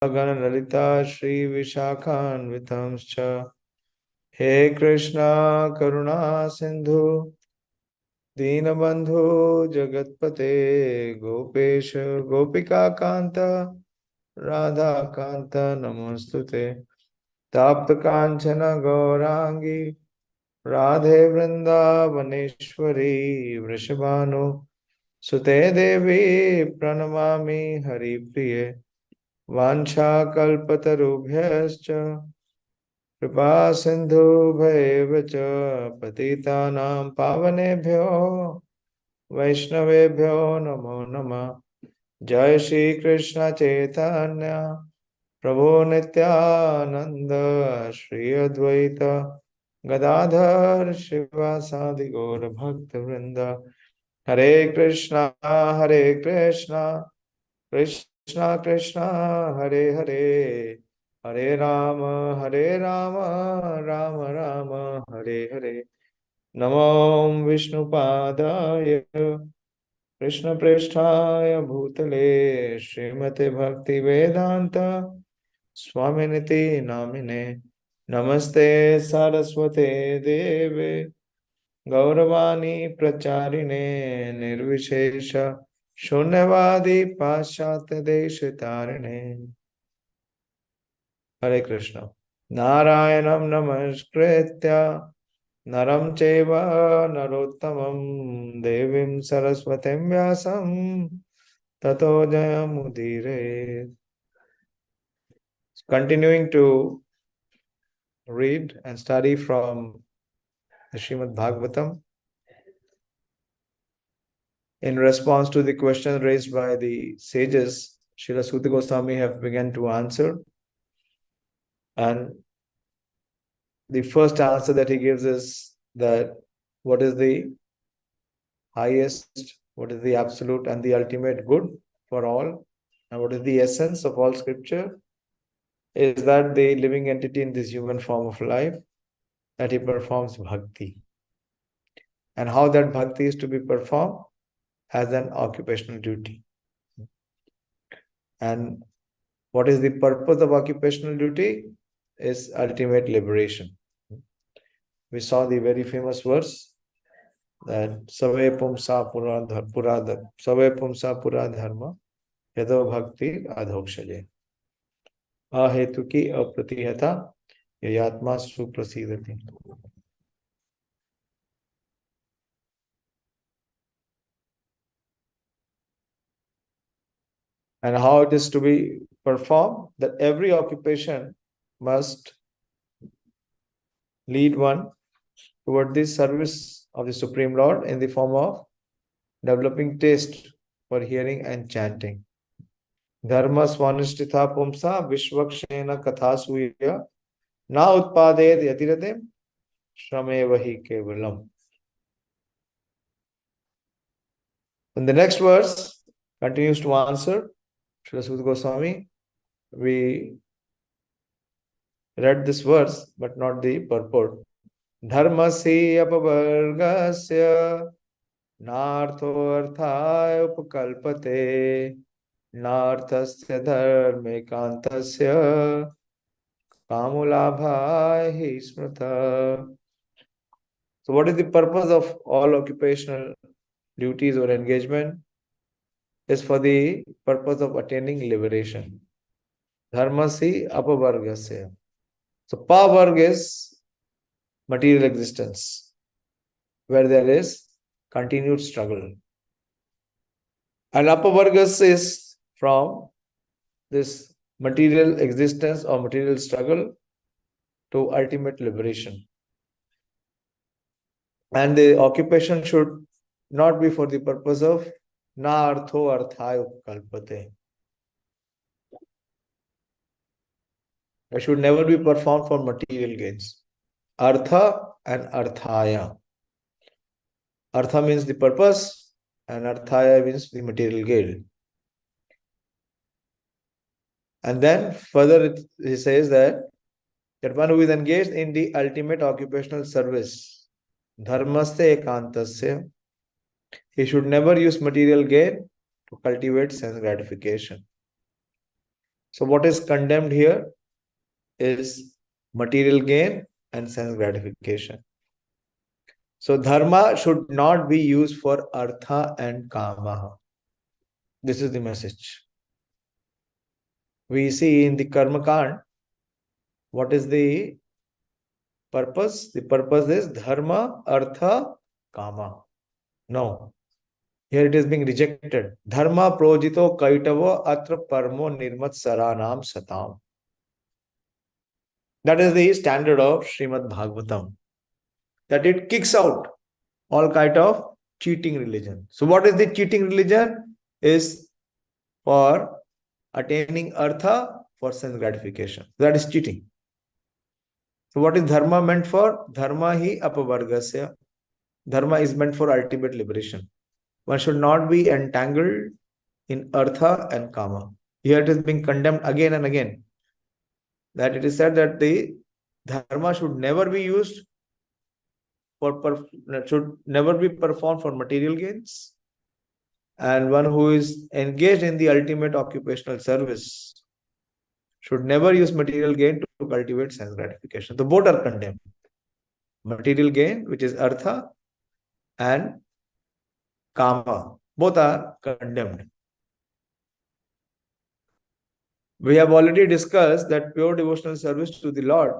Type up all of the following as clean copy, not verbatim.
Ganalita Shri Vishakhanvitamscha. He Krishna Karuna Sindhu Dīnabandhu Jagatpate Gopesha Gopika Kanta Radha Kanta Namostute Tapta Kanchana Gaurangi Radhe Vrindavaneshwari Vrishabhanu Sute Devi Pranamami Hari Priye Vancha Kalpatarubhyascha Kripa Sindhu Bhayevacha Patitanam Pavanebhyo Vaishnavebhyo Namo Namah Jai Shri Krishna Chaitanya Prabhu Nityananda Shri Advaita Gadadhar Shivasadi Gaura Bhakta Vrinda Hare Krishna Krishna Krishna Hare Hare Hare Rama Rama Rama Hare Hare Namo Vishnu Padaya Krishna Preshthaya Bhutale Srimate Bhakti Vedanta Swaminiti Namine Namaste Saraswate Deve Gauravani Pracharine Nirvishesha Shunyavadi Paschatya Deshitarine. Hare Krishna. Narayanam Namaskritya Naram Cheva Narottamam Devim Saraswatim Vyasam Tato Jayamudire. Continuing to read and study from the Śrīmad-Bhāgavatam. In response to the question raised by the sages, Srila Sūta Gosvāmī have begun to answer. And the first answer that he gives is that what is the highest, what is the absolute and the ultimate good for all, and what is the essence of all scripture, is that the living entity in this human form of life, that he performs bhakti. And how that bhakti is to be performed? As an occupational duty. And what is the purpose of occupational duty? Is ultimate liberation. We saw the very famous verse that Save Pumsa Pura Dharma Yado Bhakti Adhokshaye Ahetuki Apratihata Yayatma Suprasidati. And how it is to be performed? That every occupation must lead one toward the service of the Supreme Lord in the form of developing taste for hearing and chanting. Dharma swanishtitha pumsa vishvakshena kathasuya na utpaded yatiratem shramevahi kevalam. In the next verse, continues to answer Srila Sūta Gosvāmī. We read this verse, but not the purport. Dharmasya āpavargyasya nārtho rthāyopakalpate nārthasya dharmaikāntasya kāmo lābhāya smṛtaḥ. So what is the purpose of all occupational duties or engagement? Is for the purpose of attaining liberation. Dharmasya āpavargyasya. So pavarg is material existence, where there is continued struggle. And āpavargyasya is from this material existence or material struggle to ultimate liberation. And the occupation should not be for the purpose of nārtho rthāyopakalpate. It should never be performed for material gains. Artha and rthāya. Artha means the purpose and rthāya means the material gain. And then further he says that one who is engaged in the ultimate occupational service, dharmasya kāntasya, he should never use material gain to cultivate sense gratification. So what is condemned here is material gain and sense gratification. So dharma should not be used for artha and kama. This is the message. We see in the karma kand, what is the purpose? The purpose is dharma, artha, kama. No. Here it is being rejected. Dharma projito kaitavo atra parmo nirmat saranam satam. That is the standard of Śrīmad-Bhāgavatam. That it kicks out all kind of cheating religion. So what is the cheating religion? Is for attaining artha for sense gratification. That is cheating. So what is dharma meant for? Dharma hi āpavargyasya. Dharma is meant for ultimate liberation. One should not be entangled in artha and kama. Here it is being condemned again and again. That it is said that the dharma should never be used should never be performed for material gains. And one who is engaged in the ultimate occupational service should never use material gain to cultivate sense gratification. The both are condemned. Material gain, which is artha, and kama, both are condemned. We have already discussed that pure devotional service to the Lord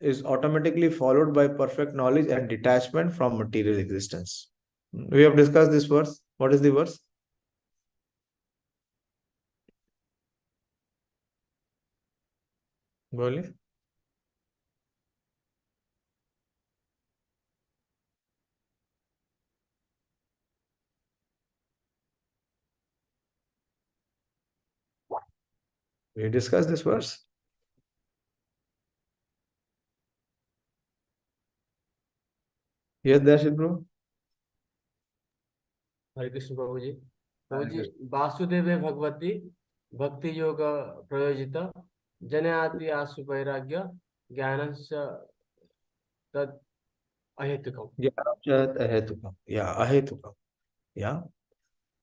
is automatically followed by perfect knowledge and detachment from material existence. We have discussed this verse. What is the verse? Boli? We discussed this verse. Yes, Dashit bro. हरे कृष्ण प्रभु जी वासुदेवे भगवती भक्ति योग प्रयोजित जनाति आसु वैराग्य ज्ञानस्य तद अहेतुकम. Yeah, ahetukam. Yeah,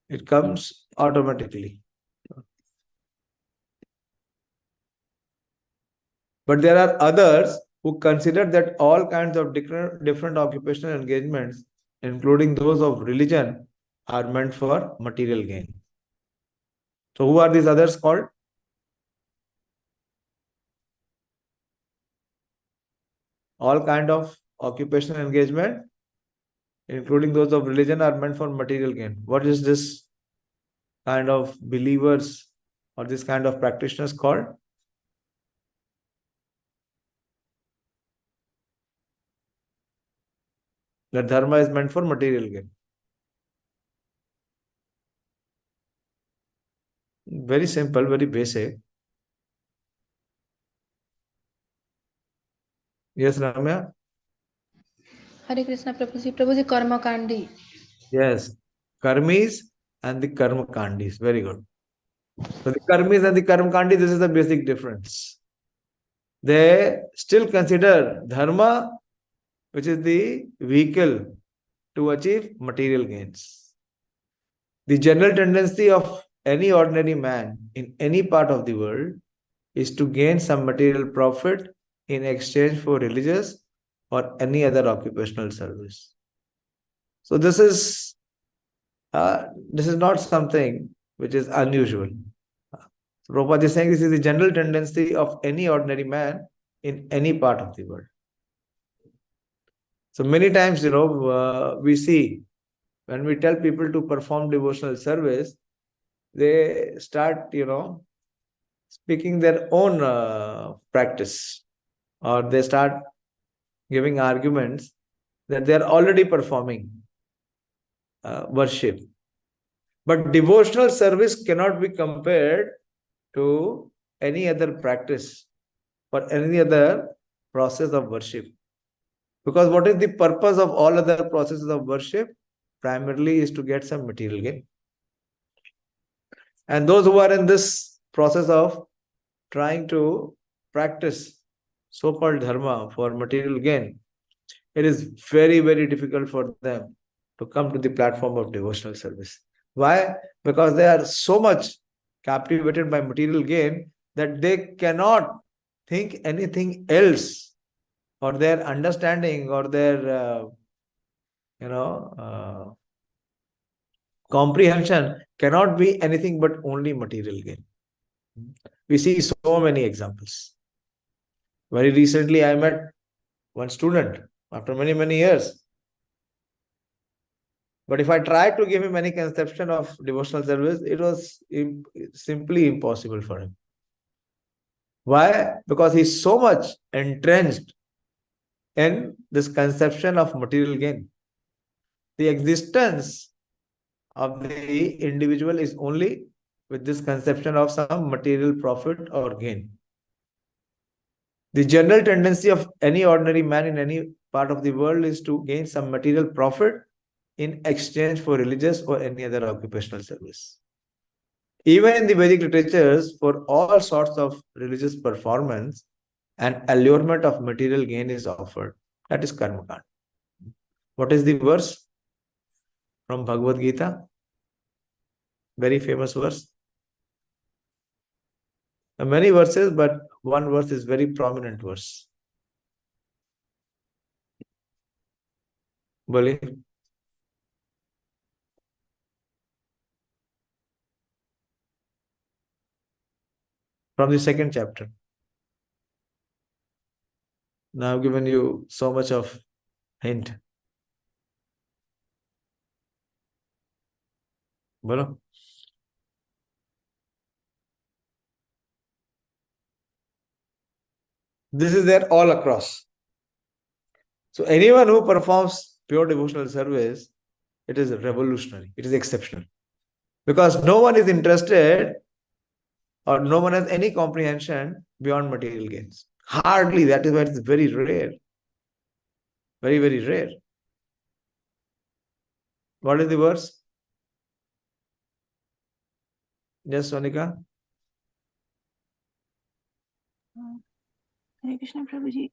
it comes automatically. But there are others who consider that all kinds of different occupational engagements, including those of religion, are meant for material gain. So who are these others called? All kind of occupational engagement, including those of religion, are meant for material gain. What is this kind of believers or this kind of practitioners called? That dharma is meant for material gain. Very simple, very basic. Yes, Ramya? Hare Krishna Prabhuji, karma kandi. Yes, karmis and the karma kandis. Very good. So the karmis and the karma kandi, this is the basic difference. They still consider dharma, which is the vehicle to achieve material gains. The general tendency of any ordinary man in any part of the world is to gain some material profit in exchange for religious or any other occupational service. So this is not something which is unusual. So Prabhupada is saying this is the general tendency of any ordinary man in any part of the world. So many times, we see when we tell people to perform devotional service, they start, speaking their own practice, or they start giving arguments that they are already performing worship. But devotional service cannot be compared to any other practice or any other process of worship. Because what is the purpose of all other processes of worship? Primarily is to get some material gain. And those who are in this process of trying to practice so-called dharma for material gain, it is very, very difficult for them to come to the platform of devotional service. Why? Because they are so much captivated by material gain that they cannot think anything else, or their understanding or their comprehension cannot be anything but only material gain. We see so many examples. Very recently, I met one student after many, many years. But if I tried to give him any conception of devotional service, it was simply impossible for him. Why? Because he's so much entrenched in this conception of material gain. The existence of the individual is only with this conception of some material profit or gain. The general tendency of any ordinary man in any part of the world is to gain some material profit in exchange for religious or any other occupational service. Even in the Vedic literatures, for all sorts of religious performance, an allurement of material gain is offered. That is karma. What is the verse from Bhagavad Gita? Very famous verse. Many verses, but one verse is very prominent verse. Boli. From the second chapter. Now I've given you so much of hint. Bolo. This is there all across. So anyone who performs pure devotional service, it is revolutionary. It is exceptional. Because no one is interested or no one has any comprehension beyond material gains. Hardly. That is why it is very rare. Very, very rare. What is the verse? Yes, Sonika? Hare Krishna Prabhuji.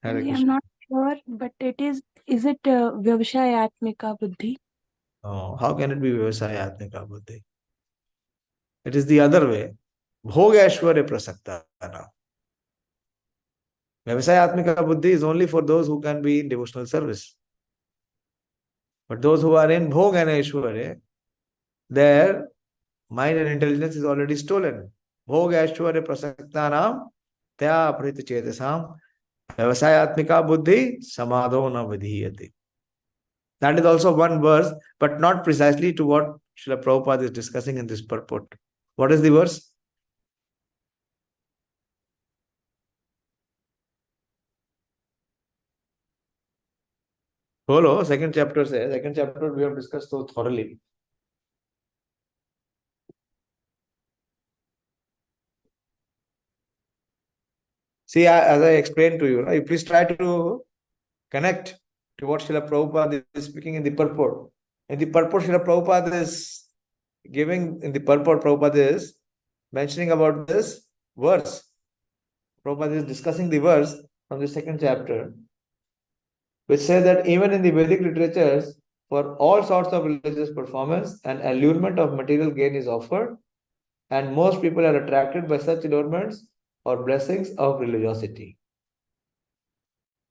Hare Prabhuji, Krishna. I'm not sure, but is it Vyavashayatmika Buddhi? Oh, how can it be Vyavasayatmika Buddhi? It is the other way. Bhogashwarya prasakta. Vyavasayatmika Buddhi is only for those who can be in devotional service. But those who are in Bhog and Aishwarya, their mind and intelligence is already stolen. Bhogashwarya prasaktanam tya prita chetasam vyavasayatmika buddhi samadho na vidhiyate. That is also one verse, but not precisely to what Srila Prabhupada is discussing in this purport. What is the verse? Follow, second chapter says, second chapter we have discussed so thoroughly. See, as I explained to you, you please try to connect to what Srila Prabhupada is speaking in the purport. In the purport, Srila Prabhupada is giving, in the purport, Prabhupada is mentioning about this verse. Prabhupada is discussing the verse from the second chapter, which says that even in the Vedic literatures, for all sorts of religious performance, an allurement of material gain is offered, and most people are attracted by such allurements or blessings of religiosity.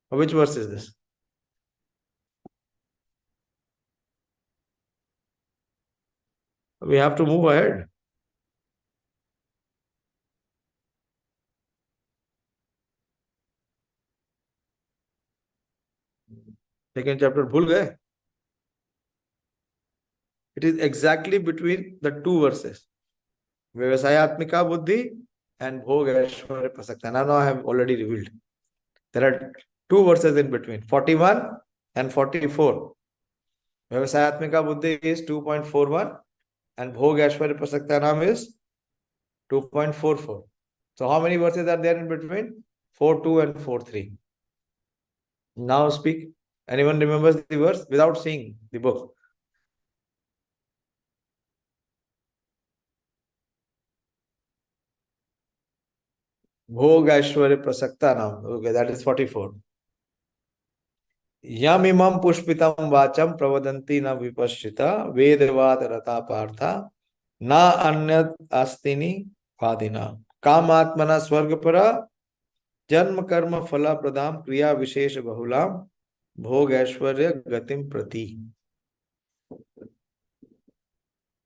Which verse is this? We have to move ahead. Second chapter, bhul gaye. It is exactly between the two verses. Vyavasayatmika buddhi and bhogashwarya prasakta. Now I have already revealed. There are two verses in between, 41 and 44. Vyavasayatmika buddhi is 2.41 and bhogashwarya prasakta nam is 2.44. So how many verses are there in between? 4.2 and 4.3. Now speak. Anyone remembers the verse without seeing the book? Bhogashwarya prasakta nam. Okay, that is 44. Yam imam pushpitam vacham pravadanti na vipashchita vedavad rthāyopakalpate na anyat astini vadina. कामात्मना स्वर्गपरा जन्म कर्म फला प्रदाम क्रिया विशेष बहुलाम भोग ऐश्वर्य गतिम प्रति.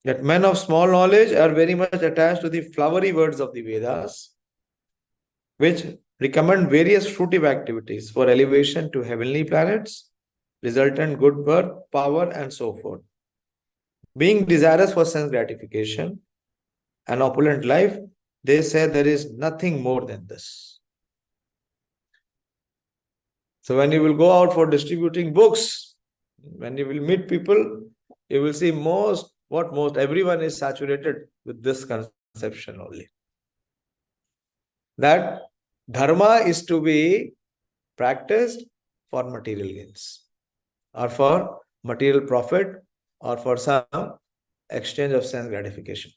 That men of small knowledge are very much attached to the flowery words of the Vedas, which recommend various fruitive activities for elevation to heavenly planets, resultant good birth, power, and so forth. Being desirous for sense gratification and opulent life, they say there is nothing more than this. So when you will go out for distributing books, when you will meet people, you will see most everyone is saturated with this conception only. That dharma is to be practiced for material gains, or for material profit, or for some exchange of sense gratification.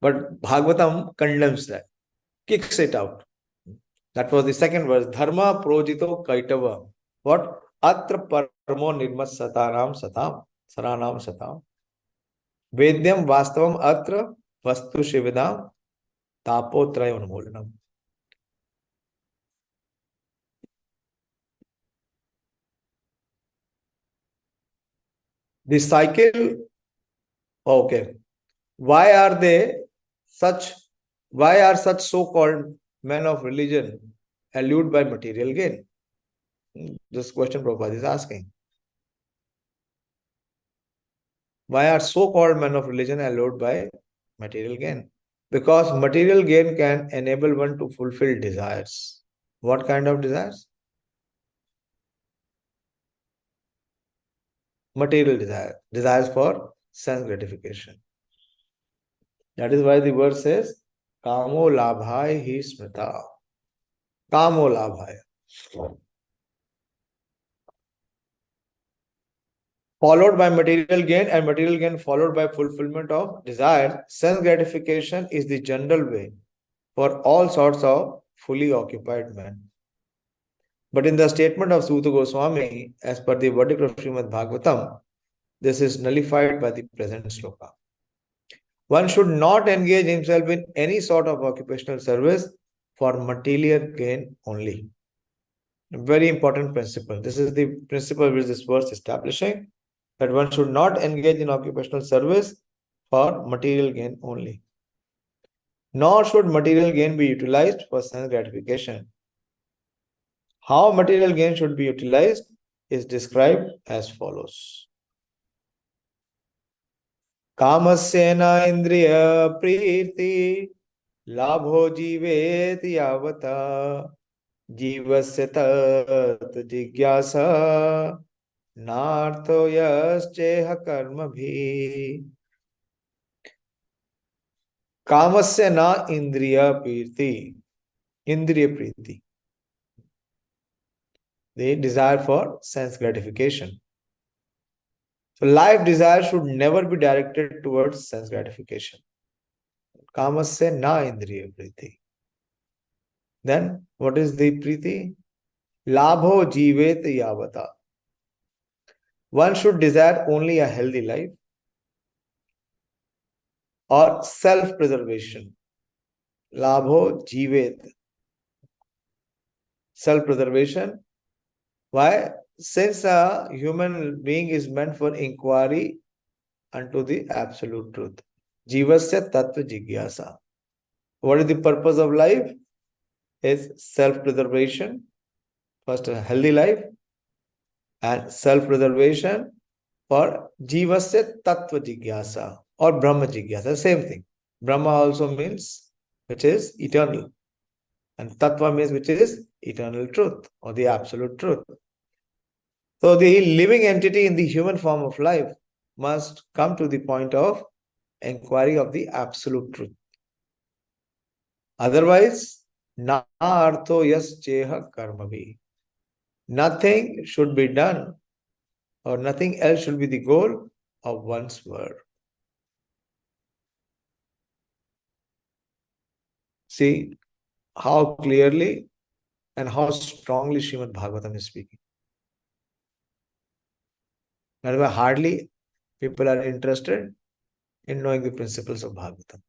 But Bhagavatam condemns that, kicks it out. That was the second verse. Dharma projito kaitava. What? Atra paramo nirmas satanam satam. Saranam satam. Vedyam vastavam atra vastu shividam tapotraya unamolanam. The cycle, okay. Why are such so-called men of religion allured by material gain? This question Prabhupada is asking. Why are so-called men of religion allured by material gain? Because material gain can enable one to fulfill desires. What kind of desires? Material desire. Desires for sense gratification. That is why the verse says, kāmo lābhāya hi smṛtaḥ. Kāmo lābhāya. Followed by material gain, and material gain followed by fulfillment of desire. Sense gratification is the general way for all sorts of fully occupied men. But in the statement of Sūta Gosvāmī, as per the verdict of Śrīmad-Bhāgavatam, this is nullified by the present śloka. One should not engage himself in any sort of occupational service for material gain only. A very important principle. This is the principle which this verse is establishing, that one should not engage in occupational service for material gain only. Nor should material gain be utilized for sense gratification. How material gain should be utilized is described as follows. Kāmasya na indriya prīrti lābho jīveti yāvata jīvasya tat jigyāsa nārtho yasceha karmabhi. Kāmasya na indriya prīrti. Indriya prīrti. The desire for sense gratification. So life desire should never be directed towards sense gratification. Kāmasya na indriya prīti. Then what is the prīti? Lābho jīvet yāvata. One should desire only a healthy life or self-preservation. Lābho jīvet. Self-preservation. Why? Since a human being is meant for inquiry unto the absolute truth. Jivasya tattva jigyasa. What is the purpose of life? Is self-preservation. First, a healthy life, and self-preservation for jivasya tattva jigyasa or brahma jigyasa. Same thing. Brahma also means which is eternal, and tattva means which is eternal truth or the absolute truth. So the living entity in the human form of life must come to the point of inquiry of the absolute truth. Otherwise, nārtho yasceha karmabhi. Nothing should be done or nothing else should be the goal of one's work. See how clearly and how strongly Śrīmad-Bhāgavatam is speaking. That's why hardly people are interested in knowing the principles of Bhagavatam.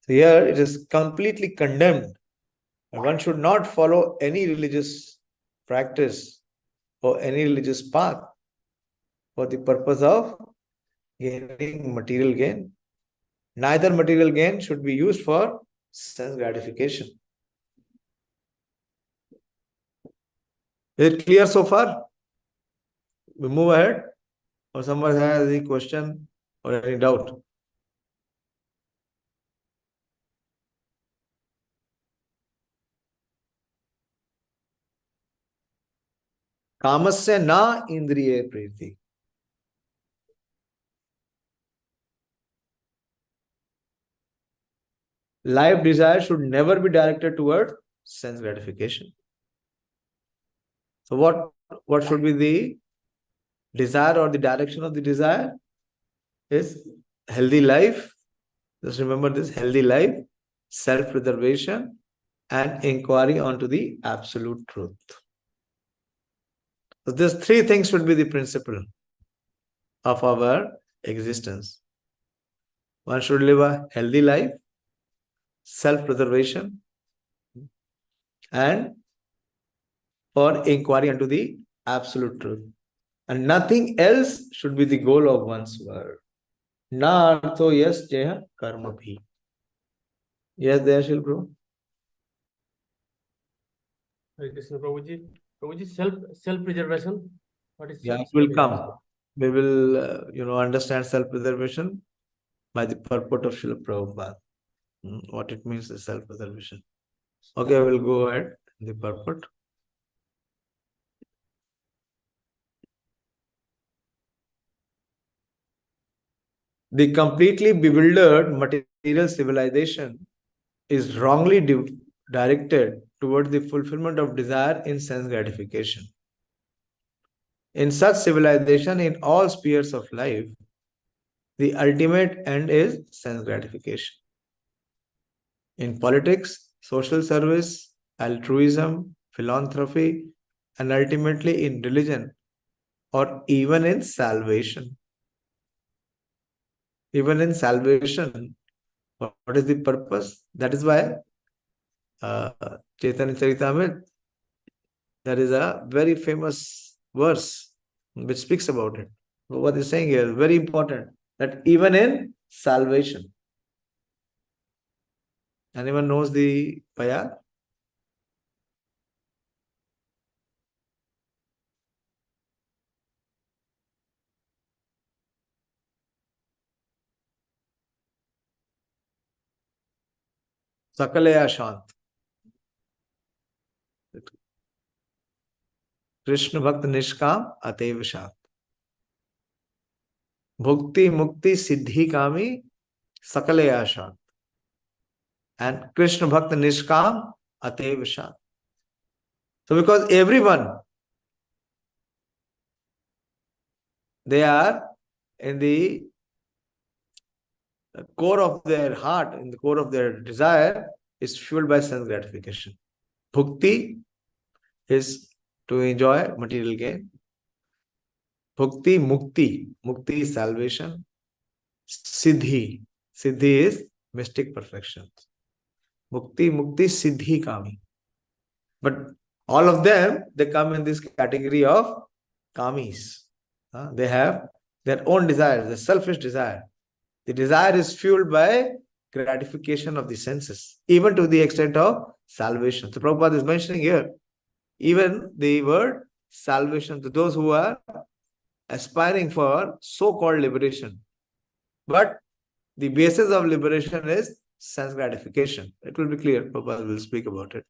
So here it is completely condemned. And one should not follow any religious practice or any religious path for the purpose of gaining material gain. Neither material gain should be used for sense gratification. Is it clear so far? We move ahead, or someone has any question or any doubt? Kāmasya na indriye priti. Life desire should never be directed toward sense gratification. So what should be the desire or the direction of the desire? Is healthy life. Just remember this: healthy life, self-preservation, and inquiry onto the absolute truth. So these three things should be the principle of our existence. One should live a healthy life, self-preservation, and for inquiry into the absolute truth. And nothing else should be the goal of one's work. Nārtho yasya karma bhi. Yes, there shall grow. Hare Krishna, Prabhuji. Prabhuji, self-preservation. What is Yeah, it will come. We will, understand self-preservation by the purport of Srila Prabhupada. What it means is self-preservation. Okay, I will go ahead. The purport. The completely bewildered material civilization is wrongly directed towards the fulfillment of desire in sense gratification. In such civilization, in all spheres of life, the ultimate end is sense gratification. In politics, social service, altruism, philanthropy, and ultimately in religion, or even in salvation. Even in salvation, what is the purpose? That is why Chaitanya Charitamrita, there is a very famous verse which speaks about it. What is saying here is very important, that even in salvation. Anyone knows the payar? Sakalaya Shant. Krishna Bhakt Nishkam Atev Shant. Bhukti Mukti Siddhi Kami Sakalaya Shant. And Krishna Bhakt Nishkam Atev Shant. So because everyone, they are in the core of their heart, in the core of their desire, is fueled by sense gratification. Bhukti is to enjoy material gain. Bhukti, Mukti. Mukti is salvation. Siddhi. Siddhi is mystic perfection. Bhukti, Mukti, Siddhi, Kami. But all of them, they come in this category of Kamis. They have their own desires, the selfish desire. The desire is fueled by gratification of the senses, even to the extent of salvation. So Prabhupada is mentioning here, even the word salvation to those who are aspiring for so-called liberation. But the basis of liberation is sense gratification. It will be clear. Prabhupada will speak about it.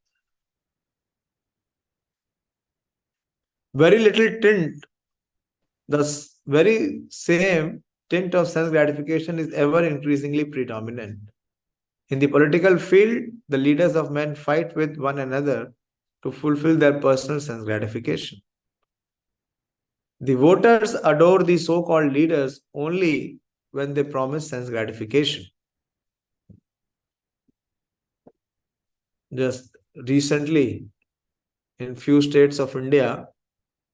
Very little tint, the very same tint of sense gratification is ever increasingly predominant. In the political field, the leaders of men fight with one another to fulfill their personal sense gratification. The voters adore the so-called leaders only when they promise sense gratification. Just recently, in few states of India,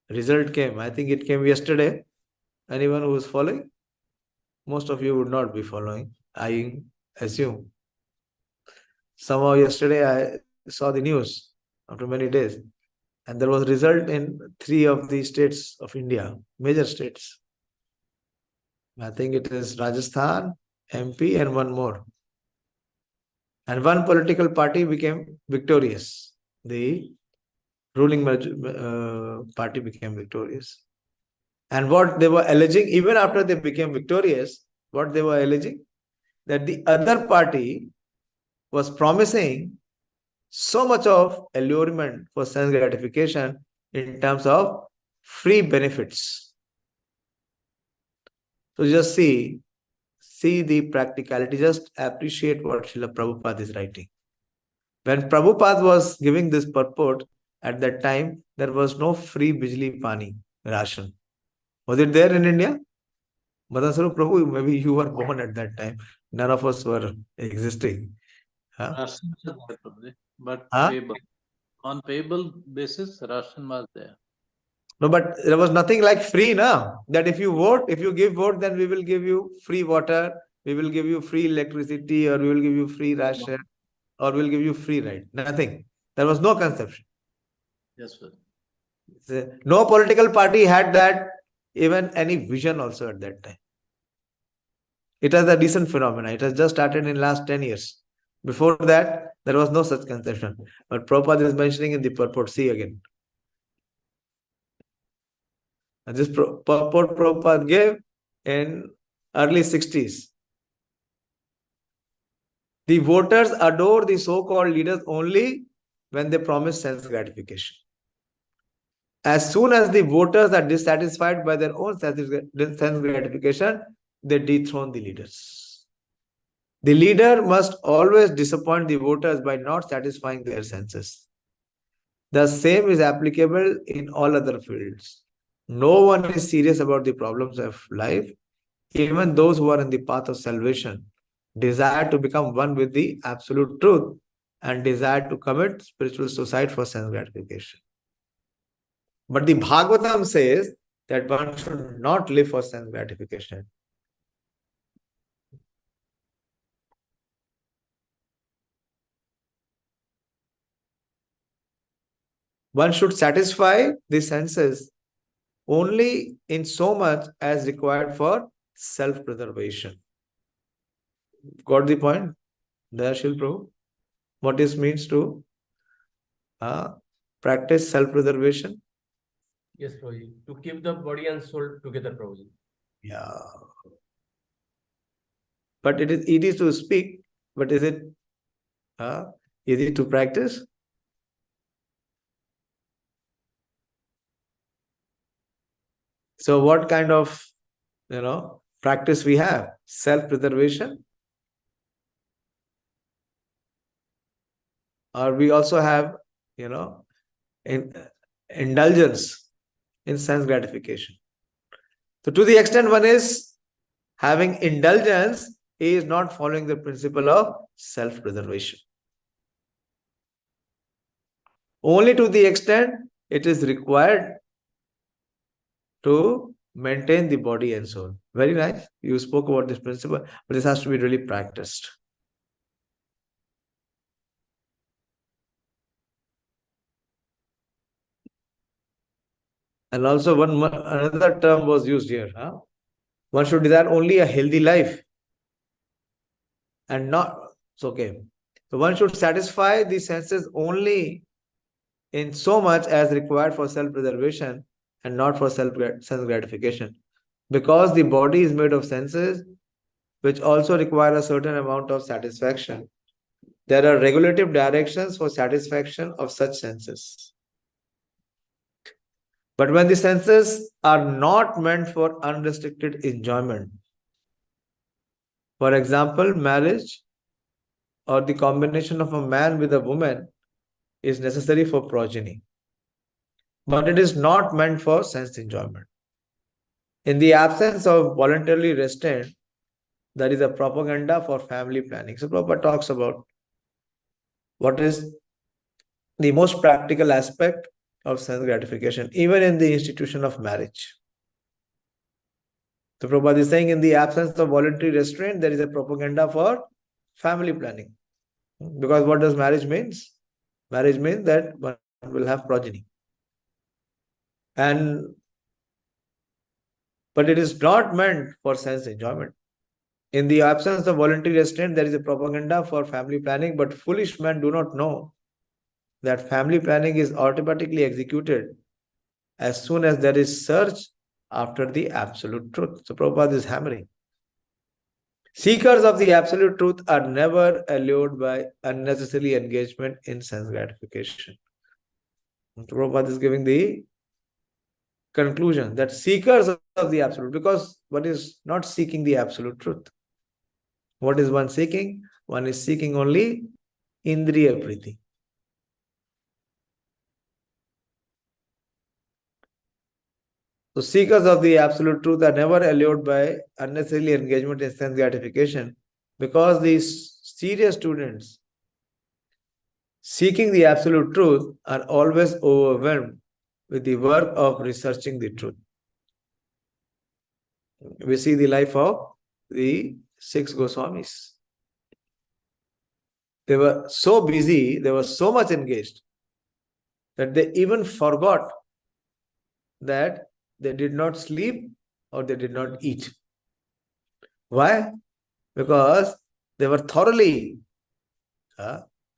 result came. I think it came yesterday. Anyone who is following? Most of you would not be following, I assume. Somehow yesterday I saw the news after many days, and there was a result in 3 of the states of India, major states. I think it is Rajasthan, MP, and one more. And one political party became victorious. The ruling party became victorious. And what they were alleging, even after they became victorious, what they were alleging, that the other party was promising so much of allurement for sense gratification in terms of free benefits. So just see the practicality, just appreciate what Srila Prabhupada is writing. When Prabhupada was giving this purport, at that time, there was no free bijli pani ration. Was it there in India? Madan Sarup Prabhu, maybe you were born at that time. None of us were existing. Huh? Ration was there, Prabhuji, but Huh? payable. On payable basis, ration was there. No, but there was nothing like free now. That if you vote, if you give vote, then we will give you free water, we will give you free electricity, or we will give you free ration, or we will give you free ride. Nothing. There was no conception. Yes, sir. No political party had that, even any vision also at that time. It was a recent phenomenon. It has just started in last 10 years. Before that, there was no such conception. But Prabhupada is mentioning in the purport, see again. And this purport Prabhupada gave in early 60s. The voters adore the so-called leaders only when they promise sense gratification. As soon as the voters are dissatisfied by their own sense gratification, they dethrone the leaders. The leader must always disappoint the voters by not satisfying their senses. The same is applicable in all other fields. No one is serious about the problems of life. Even those who are in the path of salvation desire to become one with the absolute truth and desire to commit spiritual suicide for sense gratification. But the Bhagavatam says that one should not live for sense gratification. One should satisfy the senses only in so much as required for self-preservation. Got the point? There, Shil Prabhu. What this means to practice self-preservation? Yes, Prabhuji. To keep the body and soul together, Prabhuji. Yeah. But it is easy to speak, but is it easy to practice? So what kind of, practice we have? Self-preservation? Or we also have, indulgence in sense gratification. So to the extent one is having indulgence, he is not following the principle of self-preservation. Only to the extent it is required to maintain the body and soul. Very nice. You spoke about this principle, but this has to be really practiced. And also another term was used here. One should desire only a healthy life. And not, it's okay. So one should satisfy the senses only in so much as required for self-preservation and not for sense gratification. Because the body is made of senses, which also require a certain amount of satisfaction. There are regulative directions for satisfaction of such senses. But when the senses are not meant for unrestricted enjoyment, for example, marriage or the combination of a man with a woman is necessary for progeny, but it is not meant for sense enjoyment. In the absence of voluntarily restraint, there is a propaganda for family planning. So Prabhupada talks about what is the most practical aspect of sense gratification, even in the institution of marriage. So Prabhupada is saying in the absence of voluntary restraint, there is a propaganda for family planning. Because what does marriage means? Marriage means that one will have progeny. But it is not meant for sense enjoyment. In the absence of voluntary restraint, there is a propaganda for family planning, but foolish men do not know that family planning is automatically executed as soon as there is search after the absolute truth. So Prabhupada is hammering. Seekers of the absolute truth are never allured by unnecessary engagement in sense gratification. Prabhupada is giving the conclusion that seekers of the absolute, because one is not seeking the absolute truth. What is one seeking? One is seeking only indriya priti. So seekers of the absolute truth are never allured by unnecessary engagement in sense gratification, because these serious students seeking the absolute truth are always overwhelmed with the work of researching the truth. We see the life of the 6 Goswamis. They were so busy, they were so much engaged that they even forgot that they did not sleep or they did not eat. Why? Because they were thoroughly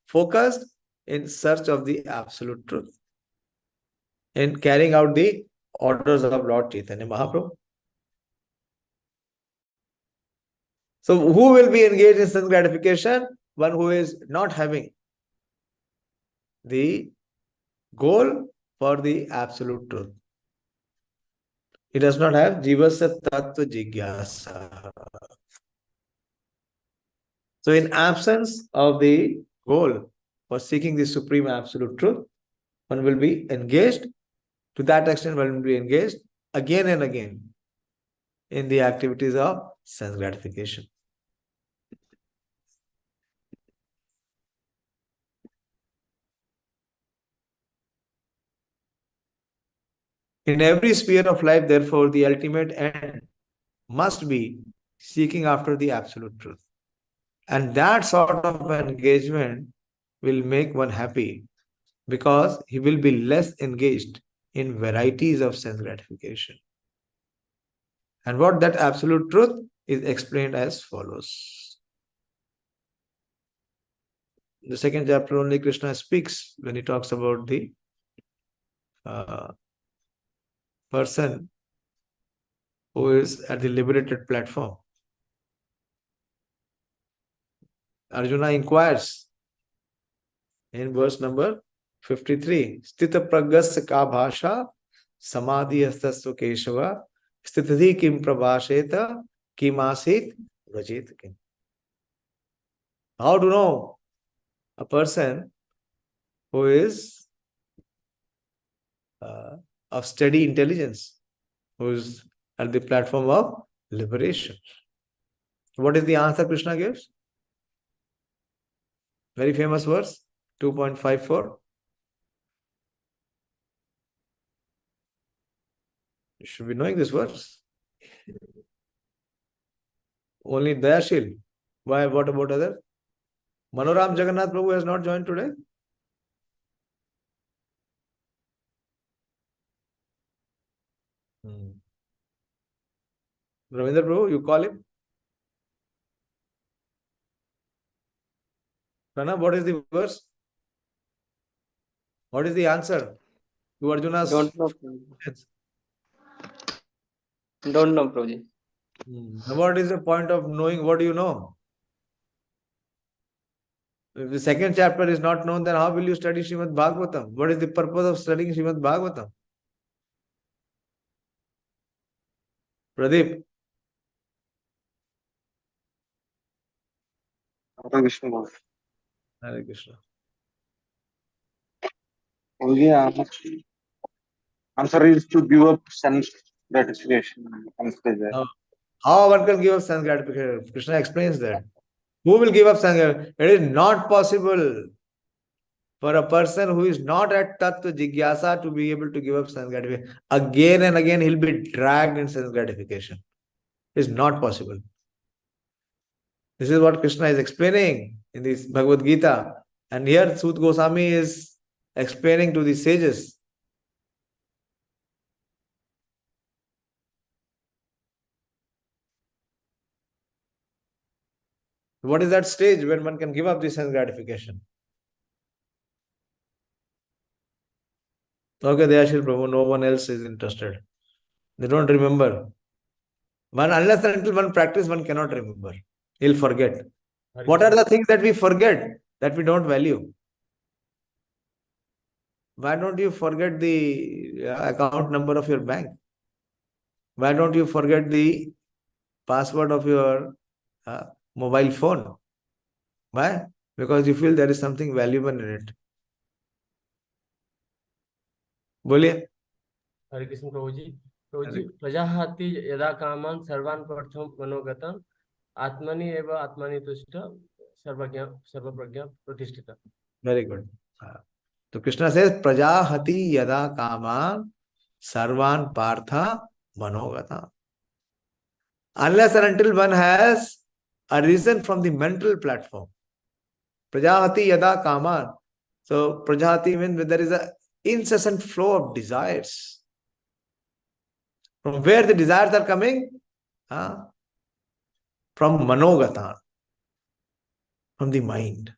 focused in search of the absolute truth, in carrying out the orders of Lord Chaitanya Mahaprabhu. So who will be engaged in sense gratification? One who is not having the goal for the absolute truth. He does not have jivasya tattva jigyasa. So in absence of the goal for seeking the supreme absolute truth, one will be engaged. To that extent, one will be engaged again and again in the activities of sense gratification. In every sphere of life, therefore, the ultimate end must be seeking after the absolute truth. And that sort of engagement will make one happy, because he will be less engaged in varieties of sense gratification. And what that absolute truth is explained as follows. The second chapter only Krishna speaks when he talks about the person who is at the liberated platform. Arjuna inquires in verse number 53. Sthita pragasya ka bhasha samadhi hastasya keshava sthitadhi kim prabhasheta kim asit vrajet kim. How to know a person who is of steady intelligence, who is at the platform of liberation? What is the answer Krishna gives? Very famous verse, 2.54. You should be knowing this verse. Only Dayashil. Why? What about other? Manoram Jagannath Prabhu has not joined today. Ravindra Prabhu, you call him. Pranav, what is the verse? What is the answer to Arjuna's? Don't know. Don't know, Prabhuji. What is the point of knowing? What do you know? If the second chapter is not known, then how will you study Śrīmad-Bhāgavatam? What is the purpose of studying Śrīmad-Bhāgavatam? Pradeep. Hare Krishna. Hare Krishna. Only answer is to give up sense gratification. How one can give up sense gratification? Krishna explains that. Who will give up sense gratification? It is not possible for a person who is not at tattva jigyasa to be able to give up sense gratification. Again and again, he'll be dragged in sense gratification. It is not possible. This is what Krishna is explaining. in this Bhagavad Gita. And here Sūta Gosvāmī is explaining to the sages. What is that stage when one can give up the sense gratification? Okay, Dayashil Prabhu, no one else is interested. They don't remember. Unless and until one practice, one cannot remember. He'll forget. What are the things that we forget, that we don't value? Why don't you forget the account number of your bank? Why don't you forget the password of your mobile phone? Why? Because you feel there is something valuable in it. बोलिए. हरे कृष्ण प्रभु जी प्रजाहति यदा कामान सर्वान् पार्थं मनोगतं आत्मनि एव आत्मनि तुष्ट सर्वप्रज्ञा प्रतिष्ठिता. Very good. So Krishna says, Prajahati yada kaman sarvan partha manogata. Unless and until one has arisen from the mental platform. Prajahati yada kaman. So Prajahati means there is an incessant flow of desires. From where the desires are coming? From manogata. From the mind.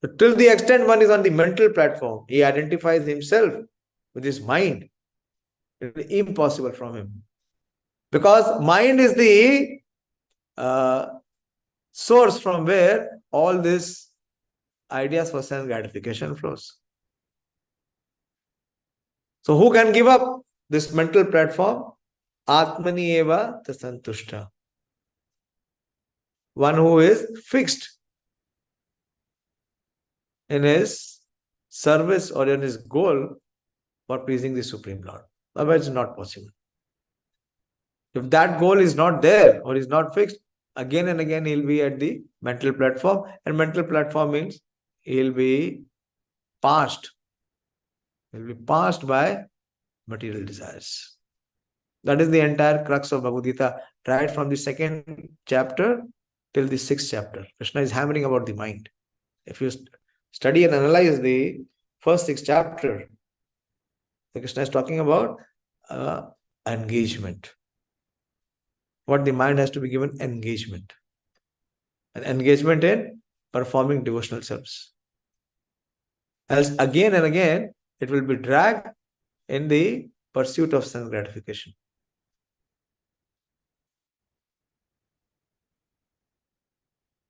So till the extent one is on the mental platform, he identifies himself with his mind. It is impossible from him. Because mind is the source from where all these ideas for sense gratification flows. So who can give up this mental platform? Atmani eva tasantushta. One who is fixed in his service or in his goal for pleasing the Supreme Lord. Otherwise, it's not possible. If that goal is not there or is not fixed, again and again he'll be at the mental platform. And mental platform means he'll be passed. He'll be passed by material desires. That is the entire crux of Bhagavad Gita, right from the 2nd chapter till the 6th chapter. Krishna is hammering about the mind. If you study and analyze the first 6 chapters, Krishna is talking about engagement. What the mind has to be given engagement. An engagement in performing devotional service. Else again and again it will be dragged in the pursuit of sense gratification.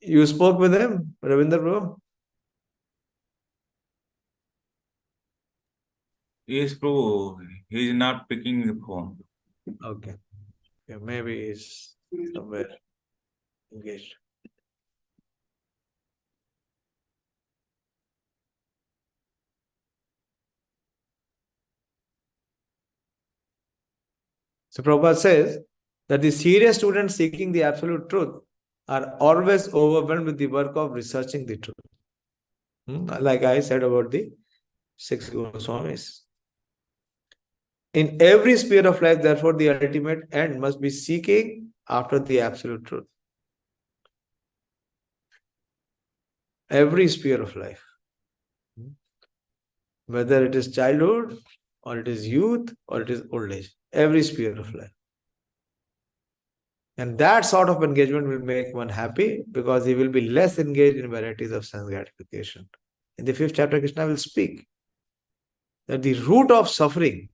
You spoke with him, Ravindra Prabhu? Yes, Prabhu. He is not picking the phone. Okay. Yeah, maybe he's somewhere engaged. So Prabhupada says that the serious students seeking the absolute truth are always overwhelmed with the work of researching the truth. Like I said about the 6 Goswamis. In every sphere of life, therefore, the ultimate end must be seeking after the absolute truth. Every sphere of life. Whether it is childhood, or it is youth, or it is old age. Every sphere of life. And that sort of engagement will make one happy because he will be less engaged in varieties of sense gratification. In the 5th chapter, Krishna will speak that the root of suffering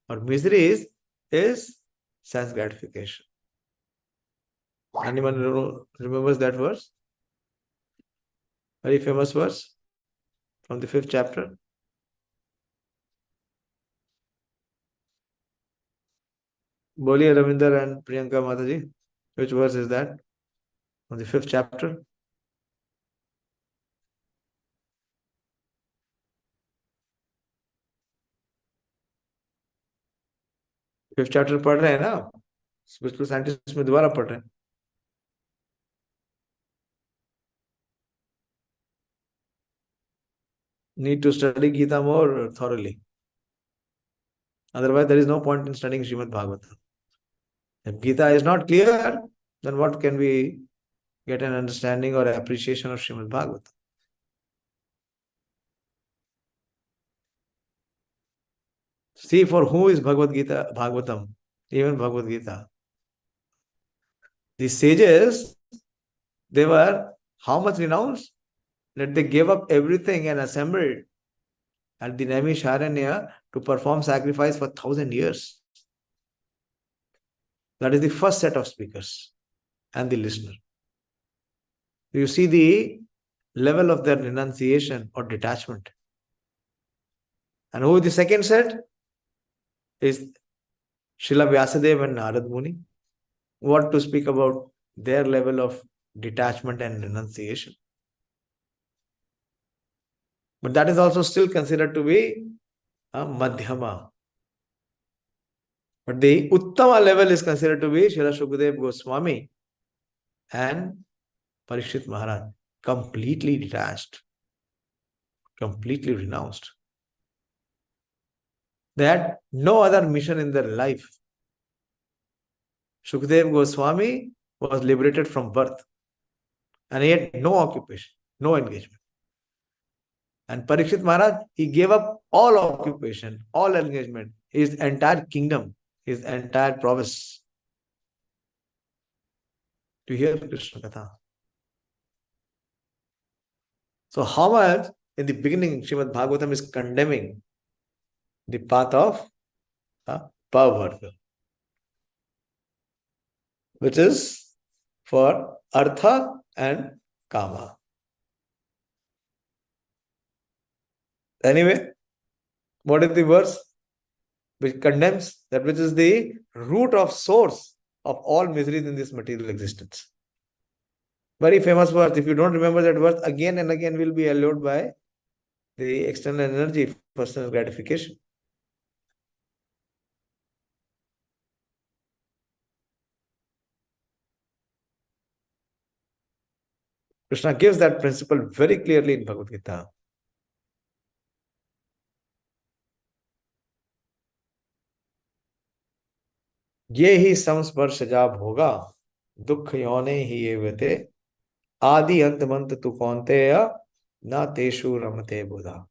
or misery is sense gratification. Anyone remembers that verse? Very famous verse from the 5th chapter. Boliye Ravinder and Priyanka Mataji. Which verse is that? From the 5th chapter. Fifth chapter पढ़ रहे हैं ना, spiritual scientist में दोबारा पढ़ रहे हैं. Need to study Gita more thoroughly. Otherwise, there is no point in studying Śrīmad-Bhāgavatam. If Gita is not clear, then what can we get an understanding or appreciation of Śrīmad-Bhāgavatam. See, for who is Bhagavad Gita, Bhagavatam, even Bhagavad Gita? The sages, they were how much renounced? That they gave up everything and assembled at the Naimisharanya to perform sacrifice for 1,000 years. That is the first set of speakers and the listener. You see the level of their renunciation or detachment. And who is the second set? Is Srila Vyasadeva and Narad Muni. What to speak about their level of detachment and renunciation. But that is also still considered to be a madhyama. But the uttama level is considered to be Srila Sūta Gosvāmī and Parikshit Maharaj. Completely detached, completely renounced. They had no other mission in their life. Sūta Gosvāmī was liberated from birth and he had no occupation, no engagement. And Parikshit Maharaj, he gave up all occupation, all engagement, his entire kingdom, his entire province to hear Krishna Katha. So how much in the beginning Śrīmad-Bhāgavatam is condemning the path of āpavargyasya, which is for artha and kāma. Anyway, what is the verse which condemns that which is the root of source of all miseries in this material existence? Very famous verse. If you don't remember that verse, again and again will be allured by the external energy, personal gratification. Krishna gives that principle very clearly in Bhagavad Gita. ये ही संस्पर्शजा भोगा दुख योने ही एवते आदि अंतमंत तु कौन्तेय न तेषु रमते बुधा.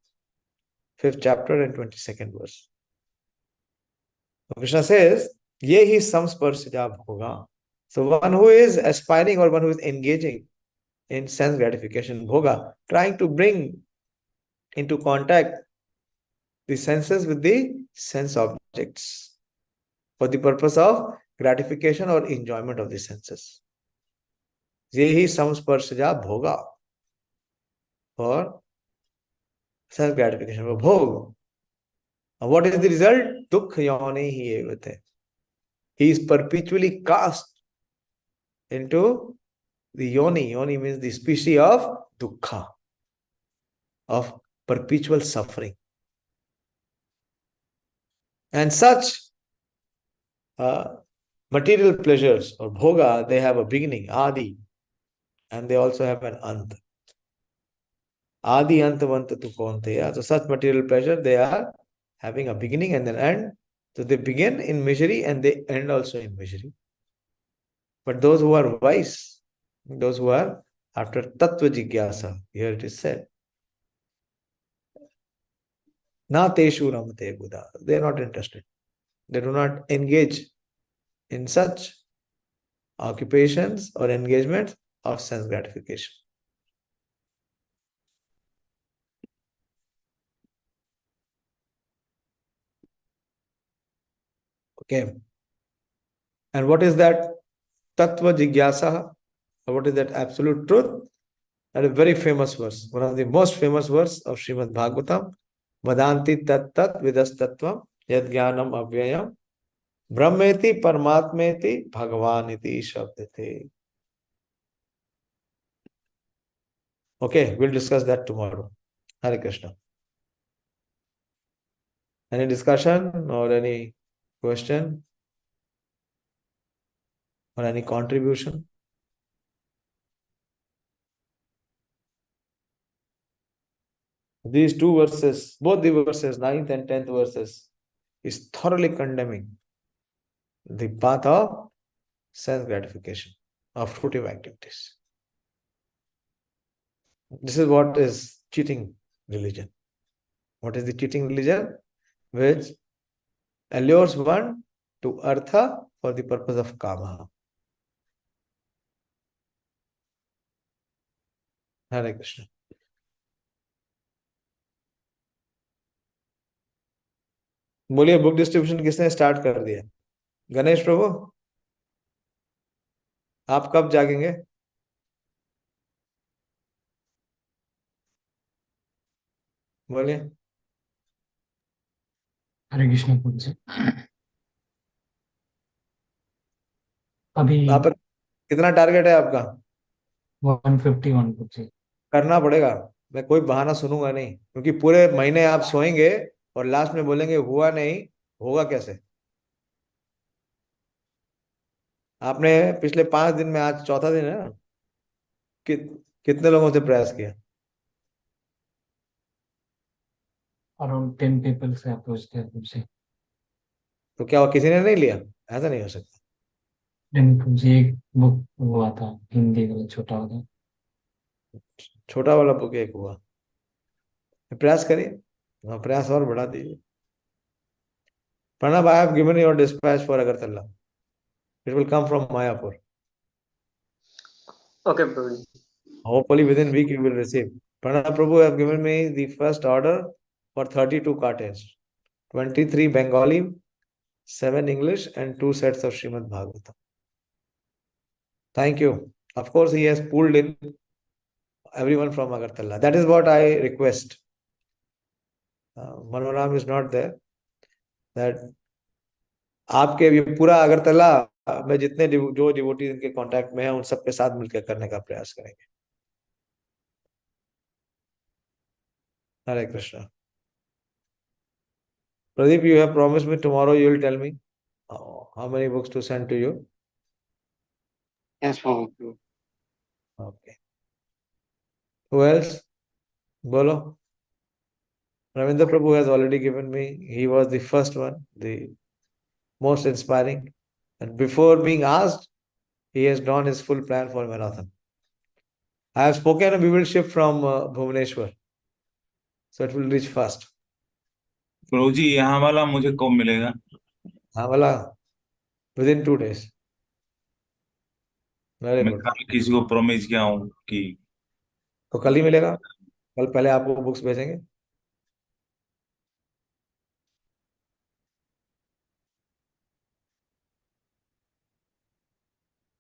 5th chapter and 22nd verse. Krishna says, ye hi samsparsaja bhoga. So one who is aspiring or one who is engaging in sense gratification, bhoga, trying to bring into contact the senses with the sense objects for the purpose of gratification or enjoyment of the senses. Ye hi samsparsaja bhoga, for sense gratification, for bhog. And what is the result? Dukha yone hi evate. He is perpetually cast into the yoni. Yoni means the species of dukkha, of perpetual suffering. And such material pleasures or bhoga, they have a beginning, adi, and they also have an ant. Adi antavanta tu kaunteya. So such material pleasure, they are having a beginning and an end. So they begin in misery and they end also in misery. But those who are wise, those who are after tattva jigyasa, here it is said, na teshu ramate buddha. They are not interested. They do not engage in such occupations or engagements of sense gratification. Okay. And what is that tattva jigyasa? Or what is that absolute truth? That is a very famous verse. One of the most famous verse of Śrīmad-Bhāgavatam. Vadanti tat tat vidas tattvam yad jnanam avyayam brahmeti paramatmeti bhagavaniti shabdate. Okay, we'll discuss that tomorrow. Hare Krishna. Any discussion or any question or any contribution? These two verses, both the verses, 9th and 10th verses, is thoroughly condemning the path of sense gratification, of fruitive activities. This is what is cheating religion. What is the cheating religion? Which allures one to artha for the purpose of kāma. Hare Krishna. बोलिए, book distribution किसने start कर दिया? गणेश प्रभु, आप कब जागेंगे? बोलिए। हरे कृष्ण प्रभु जी। अभी आप कितना टारगेट है आपका? 151 प्रभु जी। करना पड़ेगा, मैं कोई बहाना सुनूंगा नहीं, क्योंकि पूरे महीने आप सोएंगे और लास्ट में बोलेंगे हुआ नहीं, होगा कैसे? आपने पिछले 5 दिन में, आज चौथा दिन है ना, कितने लोगों से प्रयास किया? अराउंड 10 पीपल से अप्रोच किया प्रभु जी। तो क्या किसी ने नहीं लिया? ऐसा नहीं हो सकता। नहीं प्रभु जी, एक बुक हुआ था हिंदी वाला, छोटा वाला। छोटा वाला बुक एक हुआ, प्रयास करिए, प्रयास और बढ़ा दीजिए। Pranav, I have given your dispatch for Agartala. It will come from Mayapur. Okay, Prabhuji. Hopefully within week you will receive. Pranav Prabhu have given me the first order for 32 cartons, 23 Bengali, 7 English, and 2 sets of Śrīmad-Bhāgavatam. Thank you. Of course, he has pulled in everyone from Agartala. That is what I request. Manoram is not there. That आपके ये पूरा अगरतला में जितने जो devotee इनके contact में है, उन सबके साथ मिलकर करने का प्रयास करेंगे। Hare Krishna. Pradeep, you have promised me tomorrow you will tell me how many books to send to you. Yes, Prabhu. Okay. Who else? Bolo. Ravindra Prabhu has already given me. He was the first one, the most inspiring. And before being asked, he has drawn his full plan for marathon. I have spoken, and we will ship from Bhubaneswar. So it will reach fast. प्रभु जी, यहाँ वाला मुझे कब मिलेगा? हाँ वाला within 2 days. Very मैं good. कल किसी को प्रॉमिस किया हूँ कि तो कल ही मिलेगा। कल पहले आपको बुक्स भेजेंगे।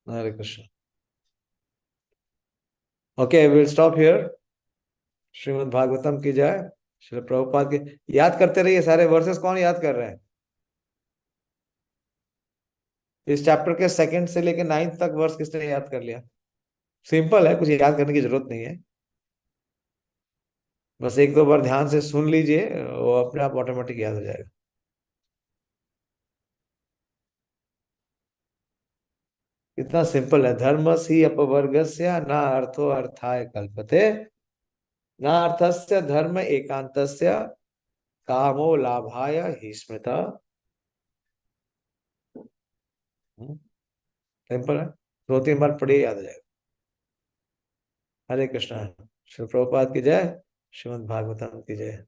Hare Krishna. Okay, we'll stop here. श्रीमद्-भागवतम की जय। श्रील प्रभुपाद के याद करते रहिए। सारे वर्सेस कौन याद कर रहे हैं? इस चैप्टर के 2nd से लेकर 9th तक वर्स किसने याद कर लिया? सिंपल है, कुछ याद करने की जरूरत नहीं है, बस 1-2 बार ध्यान से सुन लीजिए, वो अपने आप ऑटोमेटिक याद हो जाएगा। इतना सिंपल है। धर्मस्य āpavargyasya nārtho rthāyopakalpate nārthasya dharmaikāntasya kāmo lābhāya hi smṛtaḥ। Simple है, 2-3 बार पढ़िए, याद हो जाएगा। हरे कृष्णा। श्री प्रभुपाद की जय। श्रीमद्-भागवतम की जय।